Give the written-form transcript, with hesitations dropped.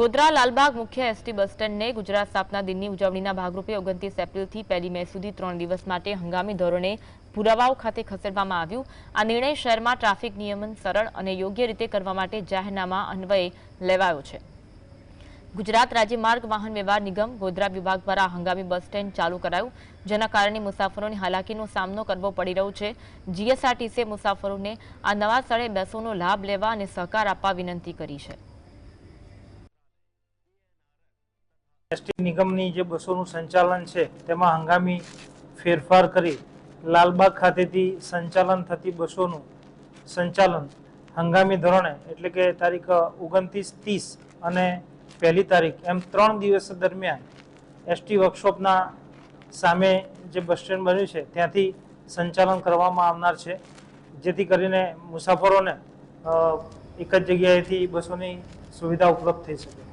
ગોધરા લાલબાગ મુખ્ય ST bus સ્ટેન્ડને Gujarat સ્થાપના દિનની ઉજવણીના ભાગરૂપે 29 એપ્રિલથી 1 મે સુધી 3 દિવસ માટે હંગામી ધોરણે પુરાવાઓ ખાતે ખસેડવામાં આવ્યું। આ નિર્ણય શહેરમાં ટ્રાફિક નિયમન સરળ અને યોગ્ય રીતે કરવા માટે જાહેરનામા અન્વયે લેવાયો છે। ગુજરાત રાજ્ય માર્ગ વાહન વ્યવહાર નિગમ ગોધરા વિભાગ દ્વારા હંગામી બસ સ્ટેન્ડ ચાલુ કરાયું, જેના કારણે મુસાફરોને હાલાકીનો સામનો કરવો પડી રહ્યો છે। જીએસઆરટીસીએ મુસાફરોને આ નવા સ્થળે બસોનો લાભ લેવા અને સહકાર આપવા વિનંતી કરી છે। એસટી નિગમની જે બસોનું સંચાલન છે તેમાં હંગામી ફેરફાર કરી લાલબાગ ખાતેથી સંચાલન થતી બસોનું સંચાલન હંગામી ધોરણે એટલે કે તારીખ 29, 30 અને 1લી તારીખ એમ 3 દિવસ દરમિયાન એસટી વર્કશોપના સામે જે બસ સ્ટેન્ડ બન્યું છે ત્યાંથી સંચાલન કરવામાં આવનાર છે, જેથી કરીને મુસાફરોને એક જ જગ્યાએથી બસોની સુવિધા ઉપલબ્ધ થઈ શકે।